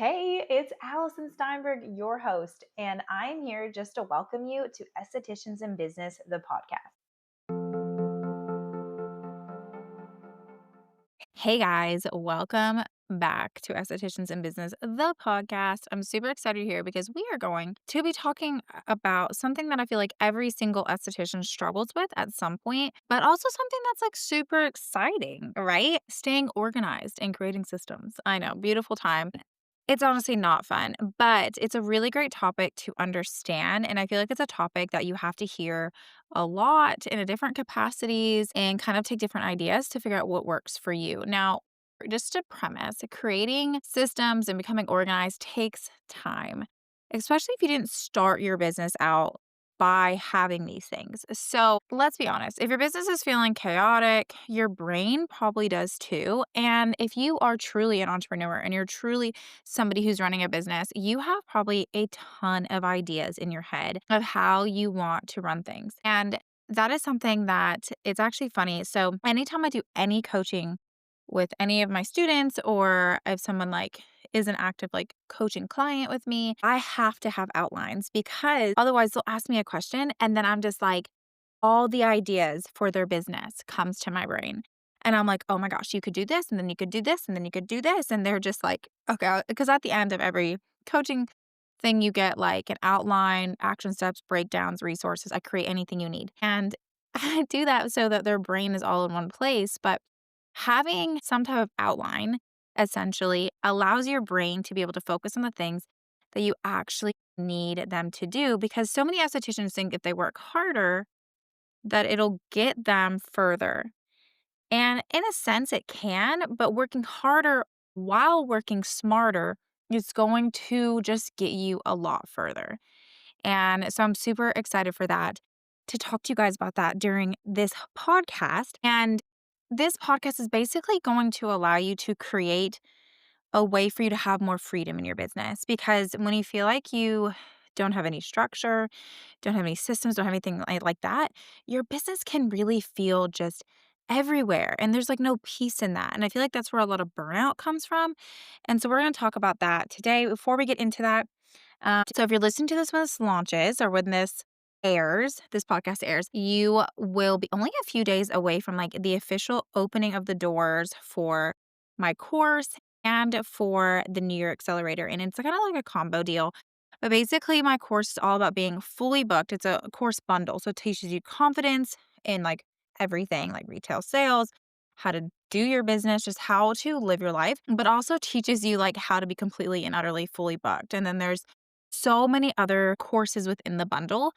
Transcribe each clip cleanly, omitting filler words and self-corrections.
Hey, it's Allison Steinberg, your host, and I'm here just to welcome you to Estheticians in Business, the podcast. Hey guys, welcome back to Estheticians in Business, the podcast. I'm super excited here because we are going to be talking about something that I feel like every single esthetician struggles with at some point, but also something that's like super exciting, right? Staying organized and creating systems. I know, beautiful time. It's honestly not fun, but it's a really great topic to understand. And I feel like it's a topic that you have to hear a lot in a different capacities and kind of take different ideas to figure out what works for you. Now, just a premise, creating systems and becoming organized takes time, especially if you didn't start your business out by having these things. So let's be honest, if your business is feeling chaotic, your brain probably does too. And if you are truly an entrepreneur and you're truly somebody who's running a business, you have probably a ton of ideas in your head of how you want to run things. And that is something that it's actually funny. So, anytime I do any coaching with any of my students, or if someone like is an active like coaching client with me, I have to have outlines because otherwise they'll ask me a question and then I'm just like, all the ideas for their business comes to my brain. And I'm like, oh my gosh, you could do this, and then you could do this, and then you could do this. And they're just like, okay, because at the end of every coaching thing, you get like an outline, action steps, breakdowns, resources. I create anything you need. And I do that so that their brain is all in one place. But having some type of outline essentially allows your brain to be able to focus on the things that you actually need them to do because so many estheticians think if they work harder, that it'll get them further. And in a sense, it can, but working harder while working smarter is going to just get you a lot further. And so I'm super excited for that to talk to you guys about that during this podcast. And this podcast is basically going to allow you to create a way for you to have more freedom in your business because when you feel like you don't have any structure, don't have any systems, don't have anything like that, your business can really feel just everywhere. And there's like no peace in that. And I feel like that's where a lot of burnout comes from. And so we're going to talk about that today. Before we get into that, so if you're listening to this when this launches or when this podcast airs, you will be only a few days away from like the official opening of the doors for my course and for the New Year Accelerator. And it's kind of like a combo deal. But basically, my course is all about being fully booked. It's a course bundle. So it teaches you confidence in like everything, like retail sales, how to do your business, just how to live your life, but also teaches you like how to be completely and utterly fully booked. And then there's so many other courses within the bundle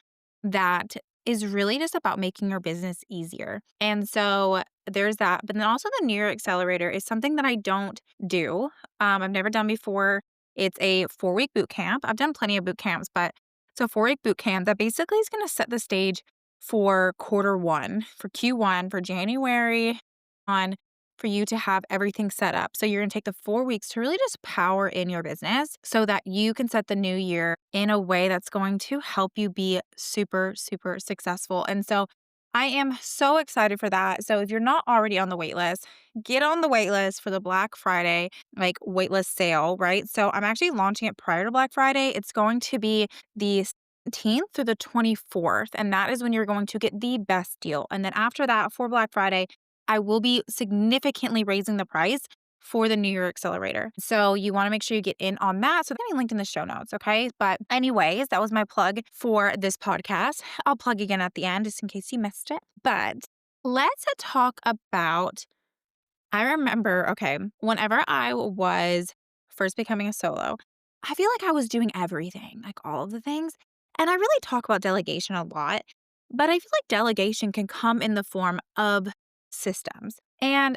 that is really just about making your business easier. And so there's that. But then also the New Year Accelerator is something that I don't do. I've never done before. It's a 4-week boot camp. I've done plenty of boot camps, but it's a 4-week boot camp that basically is going to set the stage for quarter one, for Q1, for January on for you to have everything set up. So you're going to take the 4 weeks to really just power in your business so that you can set the new year in a way that's going to help you be super, super successful. And so I am so excited for that. So if you're not already on the wait list, get on the wait list for the Black Friday like waitlist sale, right? So I'm actually launching it prior to Black Friday. It's going to be the 17th through the 24th, and that is when you're going to get the best deal. And then after that, for Black Friday, I will be significantly raising the price for the New Year Accelerator. So you want to make sure you get in on that. So it's going to be linked in the show notes, okay? But anyways, that was my plug for this podcast. I'll plug again at the end just in case you missed it. But let's talk about, I remember, okay, whenever I was first becoming a solo, I feel like I was doing everything, like all of the things. And I really talk about delegation a lot, but I feel like delegation can come in the form of systems. And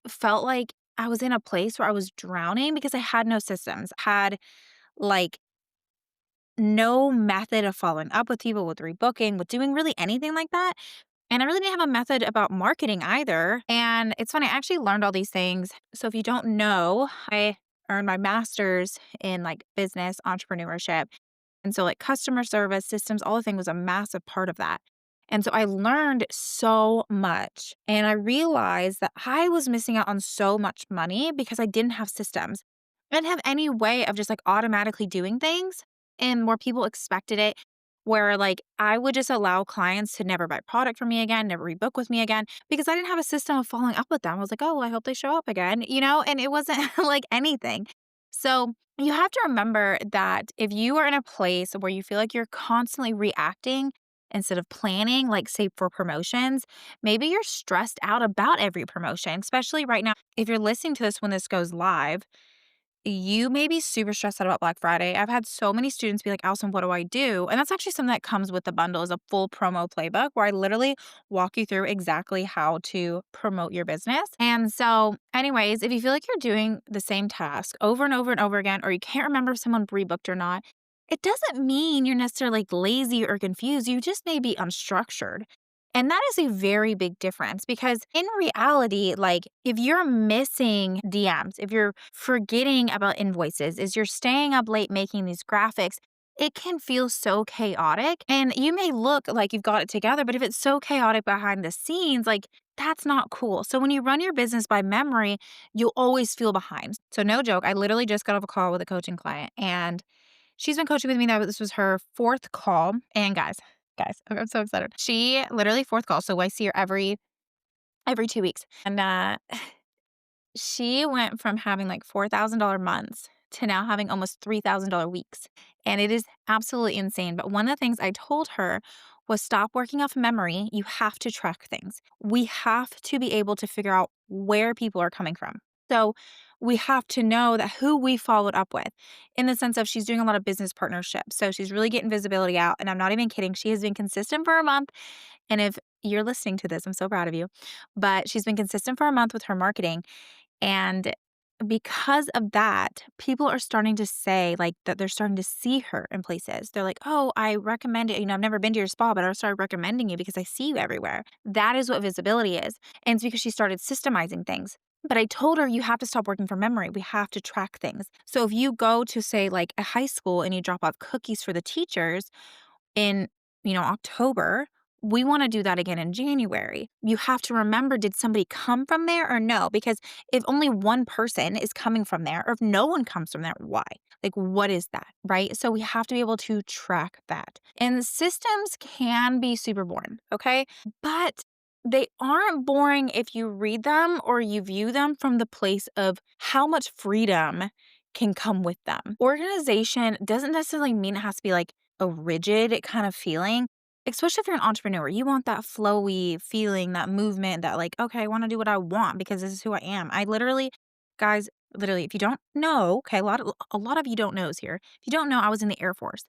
felt like I was in a place where I was drowning because I had no systems, had like no method of following up with people, with rebooking, with doing really anything like that. And I really didn't have a method about marketing either. And it's funny, I actually learned all these things. So if you don't know, I earned my master's in like business entrepreneurship. And so like customer service systems, all the thing was a massive part of that. And so I learned so much. And I realized that I was missing out on so much money because I didn't have systems. I didn't have any way of just, like, automatically doing things and where people expected it, where, like, I would just allow clients to never buy product from me again, never rebook with me again, because I didn't have a system of following up with them. I was like, "Oh, well, I hope they show up again," and it wasn't like anything. So, you have to remember that if you are in a place where you feel like you're constantly reacting instead of planning, like, say, for promotions, maybe you're stressed out about every promotion, especially right now. If you're listening to this when this goes live, you may be super stressed out about Black Friday. I've had so many students be like, "Allyson, what do I do?" And that's actually something that comes with the bundle is a full promo playbook where I literally walk you through exactly how to promote your business. And so, anyways, if you feel like you're doing the same task over and over and over again, or you can't remember if someone rebooked or not, it doesn't mean you're necessarily like lazy or confused. You just may be unstructured. And that is a very big difference because in reality, like if you're missing DMs, if you're forgetting about invoices, is you're staying up late making these graphics, it can feel so chaotic. And you may look like you've got it together, but if it's so chaotic behind the scenes, like that's not cool. So when you run your business by memory, you'll always feel behind. So no joke, I literally just got off a call with a coaching client and she's been coaching with me now, but this was her 4th call, and guys, I'm so excited. She literally 4th call, so I see her every 2 weeks, and, she went from having, like, $4,000 months to now having almost $3,000 weeks, and it is absolutely insane, but one of the things I told her was stop working off memory, you have to track things. We have to be able to figure out where people are coming from. So, we have to know that who we followed up with in the sense of she's doing a lot of business partnerships, so she's really getting visibility out, and I'm not even kidding, she has been consistent for a month, and if you're listening to this, I'm so proud of you, but she's been consistent for a month with her marketing, and because of that, people are starting to say, like, that they're starting to see her in places. They're like, "Oh, I recommend it. I've never been to your spa, but I started recommending you because I see you everywhere." That is what visibility is. And it's because she started systemizing things. But I told her, you have to stop working from memory. We have to track things. So if you go to, say, like a high school and you drop off cookies for the teachers, in, October, we wanna do that again in January. You have to remember, did somebody come from there or no? Because if only one person is coming from there or if no one comes from there, why? Like, what is that, right? So we have to be able to track that. And systems can be super boring, okay? But they aren't boring if you read them or you view them from the place of how much freedom can come with them. Organization doesn't necessarily mean it has to be like a rigid kind of feeling, especially if you're an entrepreneur. You want that flowy feeling, that movement, that like, okay, I want to do what I want because this is who I am. I literally, guys, literally, if you don't know, okay, a lot of you don't knows here. If you don't know, I was in the Air Force.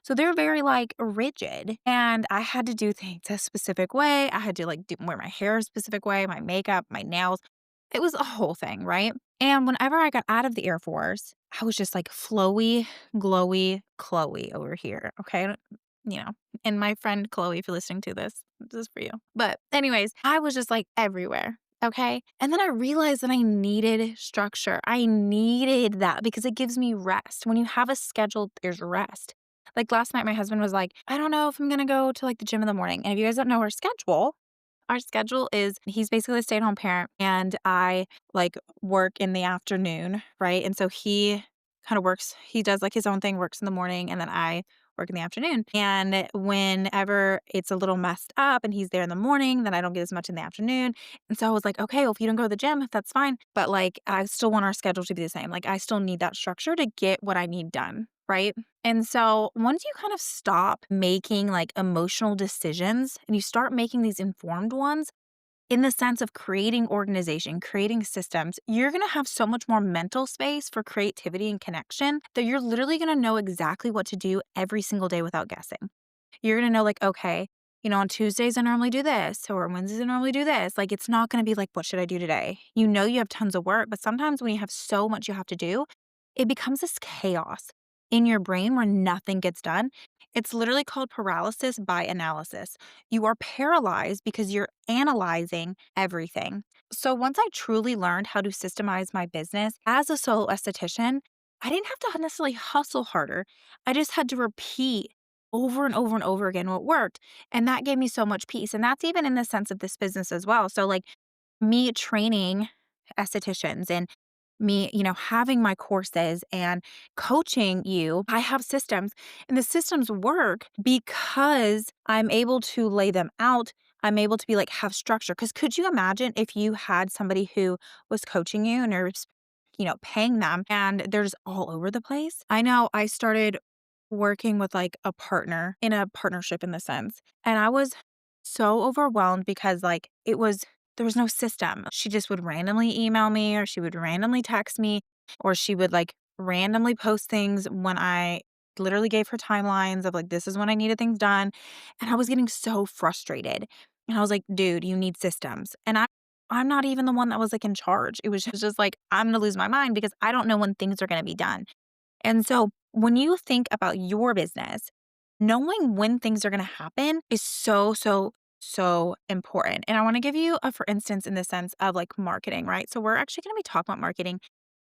So they're very like rigid and I had to do things a specific way. I had to like wear my hair a specific way, my makeup, my nails. It was a whole thing, right? And whenever I got out of the Air Force, I was just like flowy, glowy Chloe over here. Okay. You know, and my friend Chloe, if you're listening to this is for you. But, anyways, I was just like everywhere. Okay. And then I realized that I needed structure. I needed that because it gives me rest. When you have a schedule, there's rest. Like last night, my husband was like, I don't know if I'm going to go to like the gym in the morning. And if you guys don't know our schedule is he's basically a stay-at-home parent and I like work in the afternoon, right? And so he kind of works, he does like his own thing, works in the morning, and then I work in the afternoon. And whenever it's a little messed up and he's there in the morning, then I don't get as much in the afternoon. And so I was like, okay, well, if you don't go to the gym, that's fine. But like, I still want our schedule to be the same. Like, I still need that structure to get what I need done. Right. And so once you kind of stop making like emotional decisions and you start making these informed ones, in the sense of creating organization, creating systems, you're going to have so much more mental space for creativity and connection that you're literally going to know exactly what to do every single day without guessing. You're going to know, like, okay, on Tuesdays I normally do this, or Wednesdays I normally do this. Like, it's not going to be like, what should I do today? You have tons of work, but sometimes when you have so much you have to do, it becomes this chaos in your brain where nothing gets done. It's literally called paralysis by analysis. You are paralyzed because you're analyzing everything. So once I truly learned how to systemize my business as a solo esthetician, I didn't have to necessarily hustle harder. I just had to repeat over and over and over again what worked. And that gave me so much peace. And that's even in the sense of this business as well. So, like me training estheticians and me, having my courses and coaching you, I have systems, and the systems work because I'm able to lay them out. I'm able to be like, have structure. Cause could you imagine if you had somebody who was coaching you and you're, paying them and they're just all over the place? I know I started working with like a partner in a partnership in the sense, and I was so overwhelmed because there was no system. She just would randomly email me or she would randomly text me or she would like randomly post things when I literally gave her timelines of like, this is when I needed things done. And I was getting so frustrated. And I was like, dude, you need systems. And I'm not even the one that was like in charge. It was just like, I'm going to lose my mind because I don't know when things are going to be done. And so when you think about your business, knowing when things are going to happen is so, so, so important. And I want to give you a for instance in the sense of like marketing, right? So we're actually going to be talking about marketing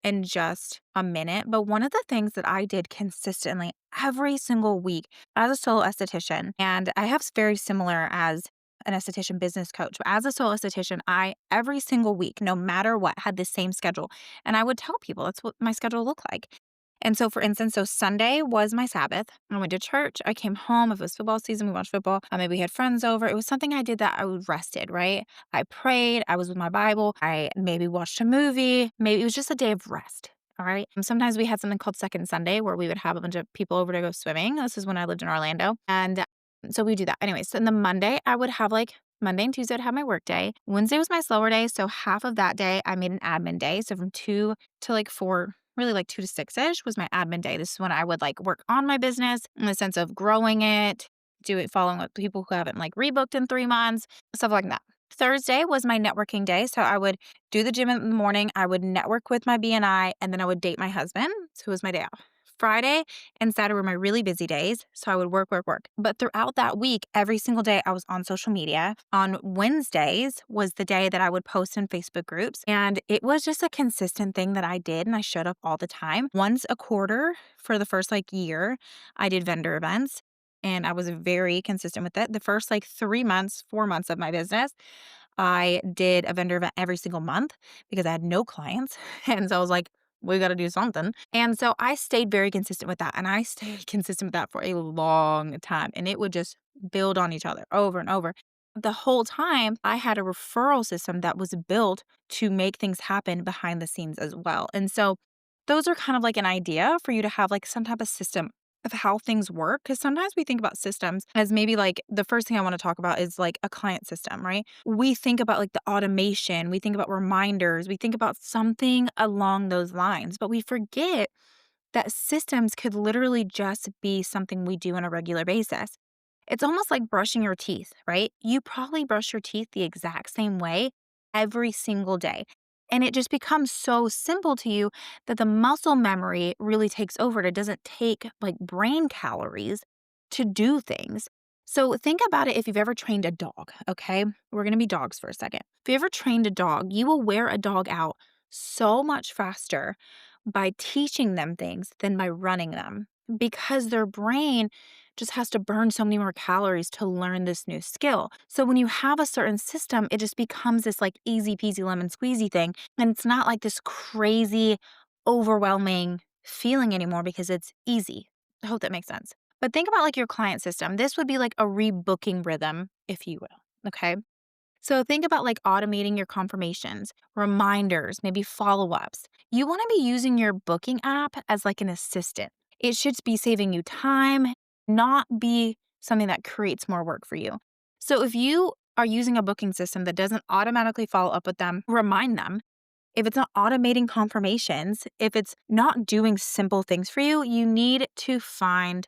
in just a minute. But one of the things that I did consistently every single week as a solo esthetician, and I have very similar as an esthetician business coach, but as a solo esthetician, I every single week, no matter what, had the same schedule. And I would tell people that's what my schedule looked like. And so, for instance, so Sunday was my Sabbath. I went to church. I came home. If it was football season, we watched football. Maybe we had friends over. It was something I did that I would rested, right? I prayed. I was with my Bible. I maybe watched a movie. Maybe it was just a day of rest. All right. Sometimes we had something called Second Sunday where we would have a bunch of people over to go swimming. This is when I lived in Orlando. And so we do that. Anyways, so in the Monday, I would have like Monday and Tuesday, I'd have my work day. Wednesday was my slower day. So half of that day, I made an admin day. So from 2 to like 4, really like 2 to 6-ish was my admin day. This is when I would like work on my business in the sense of growing it, do it following up people who haven't like rebooked in 3 months, stuff like that. Thursday was my networking day. So I would do the gym in the morning. I would network with my BNI and then I would date my husband. So it was my day off. Friday and Saturday were my really busy days. So I would work, work, work. But throughout that week, every single day I was on social media. On Wednesdays was the day that I would post in Facebook groups. And it was just a consistent thing that I did. And I showed up all the time. Once a quarter for the first like year, I did vendor events. And I was very consistent with it. The first like 3 months, 4 months of my business, I did a vendor event every single month because I had no clients. And so I was like, we got to do something. And so I stayed very consistent with that. And I stayed consistent with that for a long time. And it would just build on each other over and over. The whole time, I had a referral system that was built to make things happen behind the scenes as well. And so those are kind of like an idea for you to have like some type of system of how things work. Cause sometimes we think about systems as maybe like the first thing I want to talk about is like a client system, right? We think about like the automation, we think about reminders, we think about something along those lines, but we forget that systems could literally just be something we do on a regular basis. It's almost like brushing your teeth, right? You probably brush your teeth the exact same way every single day. And it just becomes so simple to you that the muscle memory really takes over. It doesn't take like brain calories to do things. So think about it if you've ever trained a dog, okay? We're going to be dogs for a second. If you ever trained a dog, you will wear a dog out so much faster by teaching them things than by running them because their brain just has to burn so many more calories to learn this new skill. So when you have a certain system, it just becomes this like easy peasy lemon squeezy thing. And it's not like this crazy, overwhelming feeling anymore because it's easy. I hope that makes sense. But think about like your client system. This would be like a rebooking rhythm, if you will. Okay. So think about like automating your confirmations, reminders, maybe follow-ups. You want to be using your booking app as like an assistant. It should be saving you time, not be something that creates more work for you. So if you are using a booking system that doesn't automatically follow up with them, remind them. If it's not automating confirmations, if it's not doing simple things for you, you need to find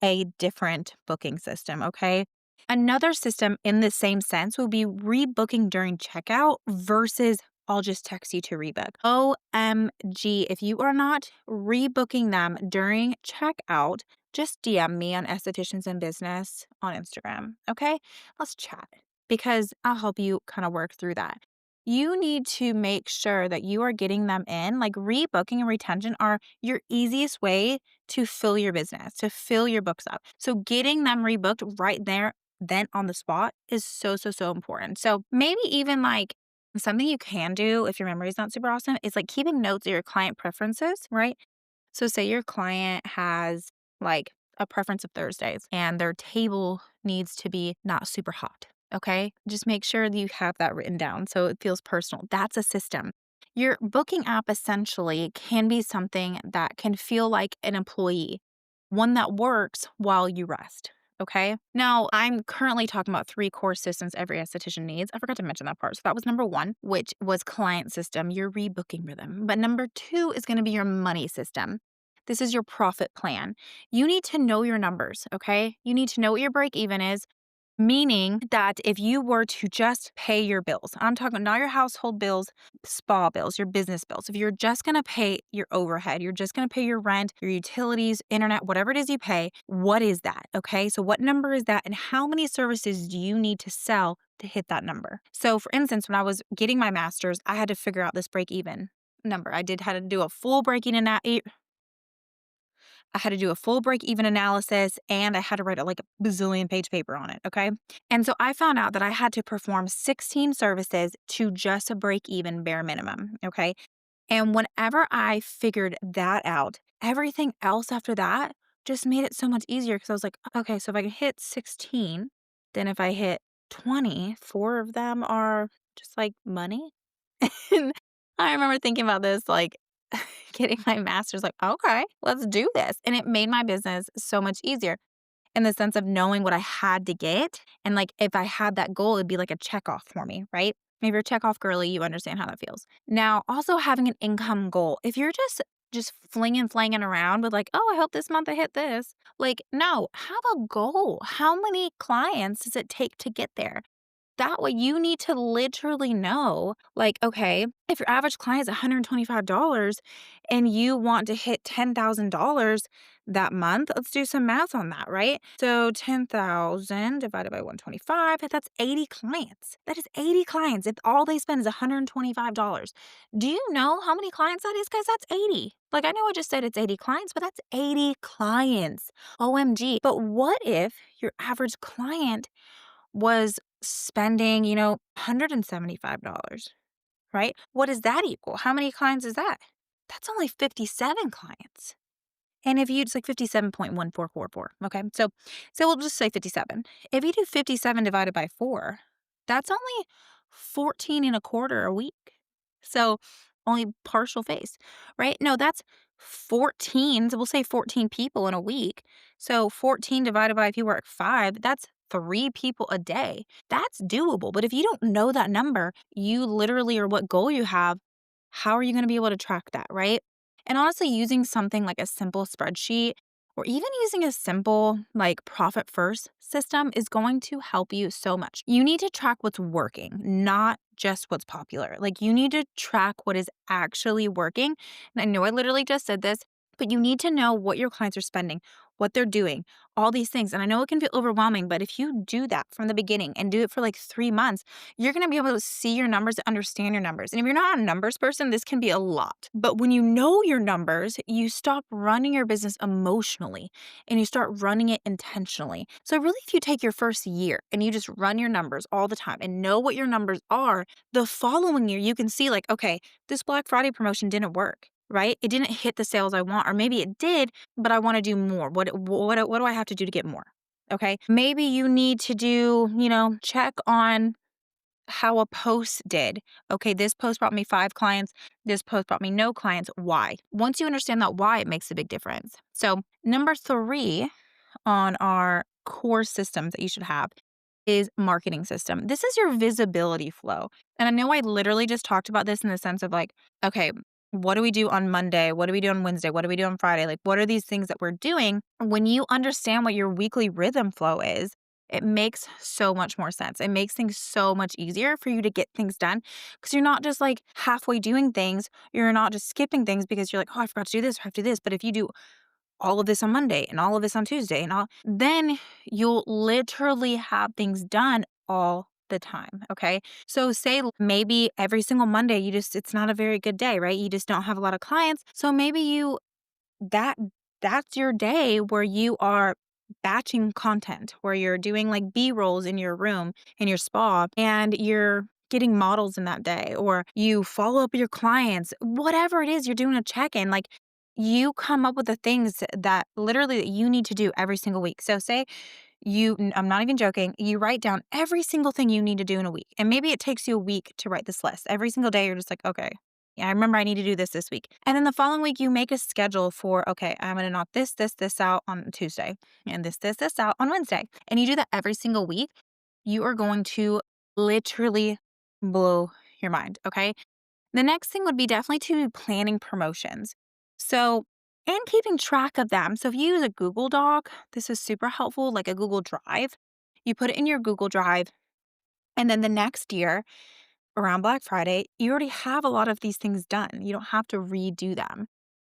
a different booking system, okay? Another system in the same sense will be rebooking during checkout versus I'll just text you to rebook. OMG, if you are not rebooking them during checkout, just DM me on Estheticians in Business on Instagram, okay? Let's chat because I'll help you kind of work through that. You need to make sure that you are getting them in. Like rebooking and retention are your easiest way to fill your business, to fill your books up. So getting them rebooked right there, then on the spot is so, so, so important. So maybe even like Something you can do if your memory is not super awesome is like keeping notes of your client preferences, right? So, say your client has like a preference of Thursdays and their table needs to be not super hot. Okay. Just make sure that you have that written down so it feels personal. That's a system. Your booking app essentially can be something that can feel like an employee, one that works while you rest. Okay. Now, I'm currently talking about 3 core systems every esthetician needs. I forgot to mention that part. So, that was number 1, which was client system, your rebooking rhythm. But number 2 is going to be your money system. This is your profit plan. You need to know your numbers. Okay. You need to know what your break even is. Meaning that if you were to just pay your bills, I'm talking not your household bills, spa bills, your business bills. If you're just going to pay your overhead, you're just going to pay your rent, your utilities, internet, whatever it is you pay, what is that? Okay. So, what number is that? And how many services do you need to sell to hit that number? So, for instance, when I was getting my master's, I had to figure out this break even number. Had to do a full breaking I had to do a full break even analysis and I had to write like a bazillion page paper on it. Okay. And so I found out that I had to perform 16 services to just a break even bare minimum. Okay. And whenever I figured that out, everything else after that just made it so much easier because I was like, okay, so if I can hit 16, then if I hit 20, 4 of them are just like money. And I remember thinking about this, like getting my master's, like, okay, let's do this. And it made my business so much easier in the sense of knowing what I had to get. And like, if I had that goal, it'd be like a check off for me, right? If you're a check off girly, you understand how that feels. Now, also having an income goal. If you're just flanging around with like, oh, I hope this month I hit this. Like, no, have a goal. How many clients does it take to get there? That way you need to literally know, like, okay, if your average client is $125 and you want to hit $10,000 that month, let's do some math on that, right? So 10,000 divided by 125, that's 80 clients. That is 80 clients. If all they spend is $125. Do you know how many clients that is? Guys, that's 80. Like, I know I just said it's 80 clients, but that's 80 clients. OMG. But what if your average client was spending, $175, right? What does that equal? How many clients is that? That's only 57 clients. And if you it's like 57.1444, okay? So we'll just say 57. If you do 57 divided by 4, that's only 14 and a quarter a week. So only partial face, right? No, that's 14. So we'll say 14 people in a week. So 14 divided by if you work 5, that's 3 people a day. That's doable. But if you don't know that number, you literally or what goal you have, how are you going to be able to track that, right? And honestly, using something like a simple spreadsheet or even using a simple like profit first system is going to help you so much. You need to track what's working, not just what's popular. Like you need to track what is actually working. And I know I literally just said this, but you need to know what your clients are spending, what they're doing, all these things. And I know it can feel overwhelming, but if you do that from the beginning and do it for like 3 months, you're going to be able to see your numbers, understand your numbers. And if you're not a numbers person, this can be a lot. But when you know your numbers, you stop running your business emotionally and you start running it intentionally. So really, if you take your first year and you just run your numbers all the time and know what your numbers are, the following year, you can see like, okay, this Black Friday promotion didn't work. Right? It didn't hit the sales I want, or maybe it did, but I want to do more. What do I have to do to get more? Okay. Maybe you need to do, check on how a post did. Okay, this post brought me 5 clients. This post brought me no clients. Why? Once you understand that why, it makes a big difference. So, number 3 on our core systems that you should have is marketing system. This is your visibility flow. And I know I literally just talked about this in the sense of like, okay, what do we do on Monday? What do we do on Wednesday? What do we do on Friday? Like, what are these things that we're doing? When you understand what your weekly rhythm flow is, it makes so much more sense. It makes things so much easier for you to get things done because you're not just like halfway doing things. You're not just skipping things because you're like, oh, I forgot to do this, I have to do this. But if you do all of this on Monday and all of this on Tuesday then you'll literally have things done all the time. Okay. So say maybe every single Monday, it's not a very good day, right? You just don't have a lot of clients. So maybe that, that's your day where you are batching content, where you're doing like B rolls in your room, in your spa, and you're getting models in that day, or you follow up with your clients, whatever it is, you're doing a check-in, like you come up with the things that literally that you need to do every single week. So say I'm not even joking, you write down every single thing you need to do in a week. And maybe it takes you a week to write this list. Every single day, you're just like, okay, yeah, I remember I need to do this week. And then the following week, you make a schedule for, okay, I'm going to knock this out on Tuesday and this out on Wednesday. And you do that every single week. You are going to literally blow your mind. Okay. The next thing would be definitely to be planning promotions. So, and keeping track of them. So, if you use a Google Doc, this is super helpful, like a Google Drive. You put it in your Google Drive, and then the next year, around Black Friday, you already have a lot of these things done. You don't have to redo them.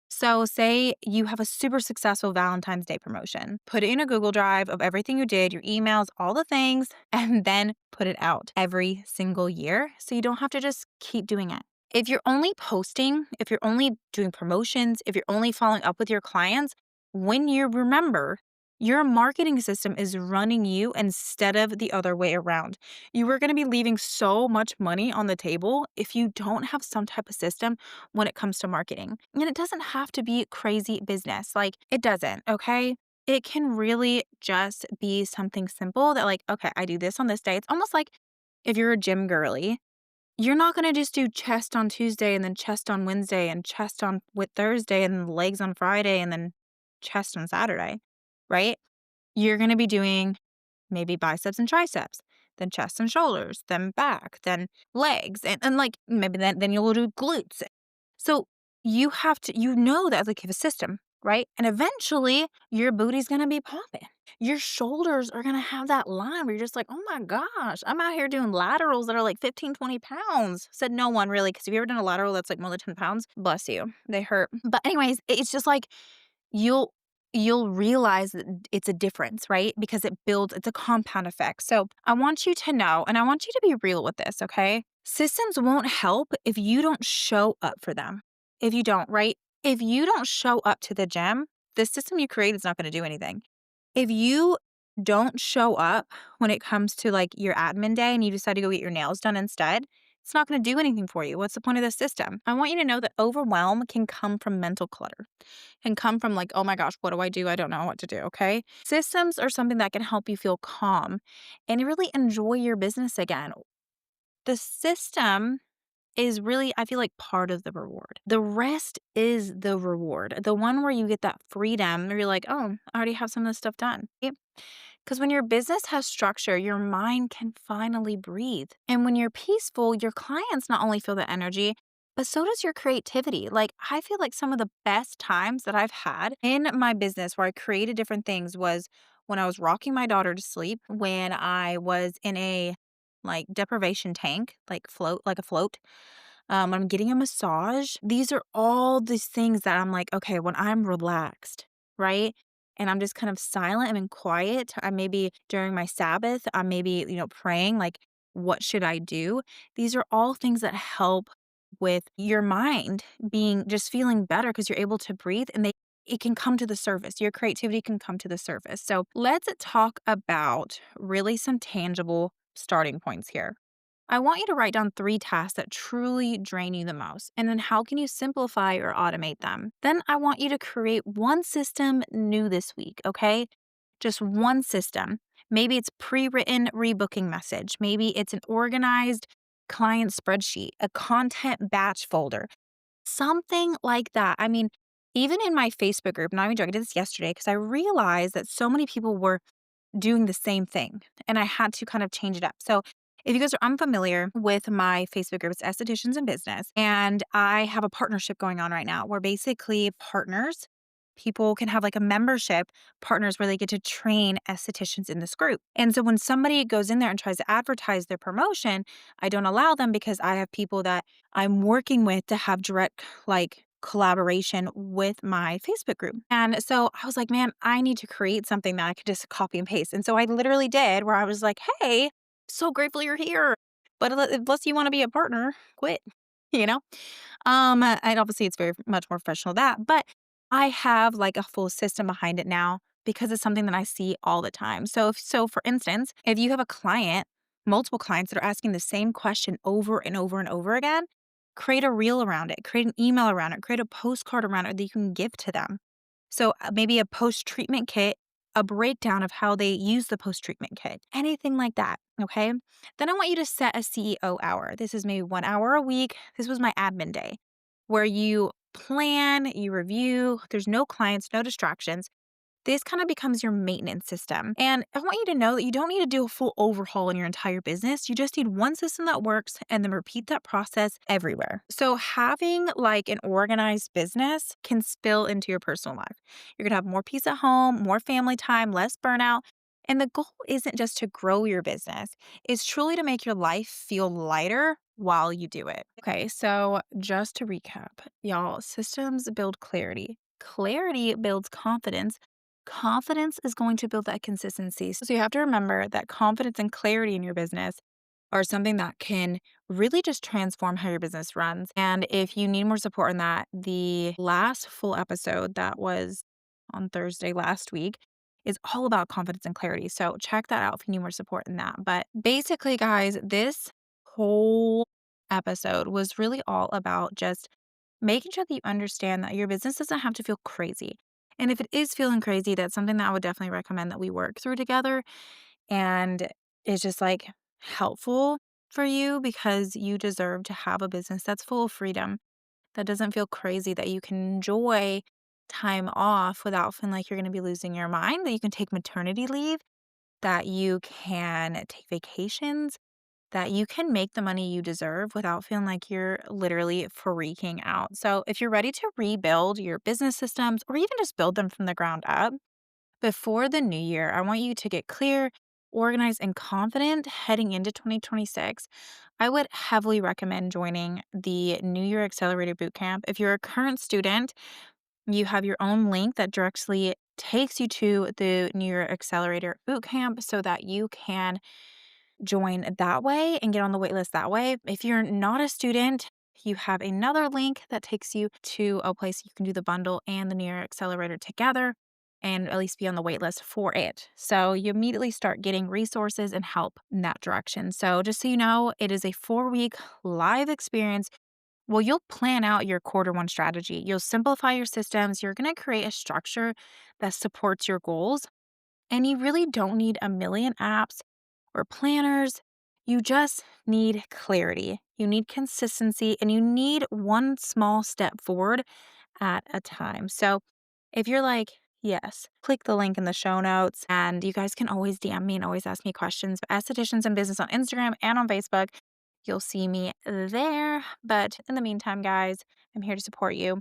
So, say you have a super successful Valentine's Day promotion, put it in a Google Drive of everything you did, your emails, all the things, and then put it out every single year so you don't have to just keep doing it. If you're only posting, if you're only doing promotions, if you're only following up with your clients, when you remember, your marketing system is running you instead of the other way around. You are going to be leaving so much money on the table if you don't have some type of system when it comes to marketing. And it doesn't have to be crazy business. Like, it doesn't, okay? It can really just be something simple that, like, okay, I do this on this day. It's almost like if you're a gym girly, you're not going to just do chest on Tuesday and then chest on Wednesday and chest on with Thursday and then legs on Friday and then chest on Saturday, right? You're going to be doing maybe biceps and triceps, then chest and shoulders, then back, then legs, and like maybe then you'll do glutes. So you know that like you have a system, right? And eventually your booty's gonna be popping. Your shoulders are gonna have that line where you're just like, oh my gosh, I'm out here doing laterals that are like 15, 20 pounds. Said no one really, because if you ever done a lateral that's like more than 10 pounds, bless you, they hurt. But anyways, it's just like you'll you'll realize that it's a difference, right? Because it's a compound effect. So I want you to know, and I want you to be real with this, okay? Systems won't help if you don't show up for them. If you don't, right? If you don't show up to the gym, the system you create is not going to do anything. If you don't show up when it comes to like your admin day and you decide to go get your nails done instead, it's not going to do anything for you. What's the point of the system? I want you to know that overwhelm can come from mental clutter, can come from like, oh my gosh, what do? I don't know what to do. Okay. Systems are something that can help you feel calm and really enjoy your business again. The system is really, I feel like, part of the reward. The rest is the reward. The one where you get that freedom where you're like, oh, I already have some of this stuff done. Because when your business has structure, your mind can finally breathe. And when you're peaceful, your clients not only feel the energy, but so does your creativity. Like, I feel like some of the best times that I've had in my business where I created different things was when I was rocking my daughter to sleep, when I was in a like deprivation tank, like a float. I'm getting a massage. These are all these things that I'm like, okay, when I'm relaxed, right? And I'm just kind of silent and quiet. I maybe during my Sabbath, I'm maybe, praying like, what should I do? These are all things that help with your mind being just feeling better because you're able to breathe and it can come to the surface. Your creativity can come to the surface. So let's talk about really some tangible starting points here. I want you to write down 3 tasks that truly drain you the most, and then how can you simplify or automate them? Then I want you to create one system new this week, okay? Just one system. Maybe it's pre-written rebooking message. Maybe it's an organized client spreadsheet, a content batch folder, something like that. I mean, even in my Facebook group, not even joking, I did this yesterday because I realized that so many people were doing the same thing and I had to kind of change it up. So if you guys are unfamiliar with my Facebook group, it's Estheticians in Business. And I have a partnership going on right now where basically people can have like a membership partners where they get to train estheticians in this group. And so when somebody goes in there and tries to advertise their promotion, I don't allow them because I have people that I'm working with to have direct like collaboration with my Facebook group. And so I was like, man, I need to create something that I could just copy and paste. And so I literally did where I was like, hey, so grateful you're here. But unless you want to be a partner, quit, you know? And obviously it's very much more professional than that, but I have like a full system behind it now because it's something that I see all the time. So for instance, if you have a client multiple clients that are asking the same question over and over and over again, create a reel around it, create an email around it, create a postcard around it that you can give to them. So maybe a post-treatment kit, a breakdown of how they use the post-treatment kit, anything like that, okay? Then I want you to set a CEO hour. This is maybe 1 hour a week. This was my admin day, where you plan, you review, there's no clients, no distractions. This kind of becomes your maintenance system. And I want you to know that you don't need to do a full overhaul in your entire business. You just need one system that works and then repeat that process everywhere. So having like an organized business can spill into your personal life. You're going to have more peace at home, more family time, less burnout. And the goal isn't just to grow your business, it's truly to make your life feel lighter while you do it. Okay, so just to recap, y'all, systems build clarity. Clarity builds confidence. Confidence is going to build that consistency. So you have to remember that confidence and clarity in your business are something that can really just transform how your business runs. And if you need more support on that, the last full episode that was on Thursday last week is all about confidence and clarity. So check that out if you need more support in that. But basically, guys, this whole episode was really all about just making sure that you understand that your business doesn't have to feel crazy. And if it is feeling crazy, that's something that I would definitely recommend that we work through together. And it's just like helpful for you because you deserve to have a business that's full of freedom, that doesn't feel crazy, that you can enjoy time off without feeling like you're going to be losing your mind, that you can take maternity leave, that you can take vacations, that you can make the money you deserve without feeling like you're literally freaking out. So, if you're ready to rebuild your business systems or even just build them from the ground up before the new year, I want you to get clear, organized, and confident heading into 2026. I would heavily recommend joining the New Year Accelerator Bootcamp. If you're a current student, you have your own link that directly takes you to the New Year Accelerator Bootcamp so that you can join that way and get on the wait list that way. If you're not a student, you have another link that takes you to a place you can do the bundle and the New Year Accelerator together and at least be on the wait list for it. So you immediately start getting resources and help in that direction. So just so you know, it is a 4-week live experience. Well, you'll plan out your quarter one strategy. You'll simplify your systems. You're going to create a structure that supports your goals. And you really don't need a million apps or planners. You just need clarity. You need consistency and you need one small step forward at a time. So if you're like, yes, click the link in the show notes and you guys can always DM me and always ask me questions. Estheticians in Business on Instagram and on Facebook. You'll see me there. But in the meantime, guys, I'm here to support you.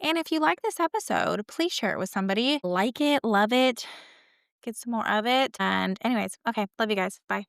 And if you like this episode, please share it with somebody. Like it, love it, get some more of it. And anyways, okay, love you guys. Bye.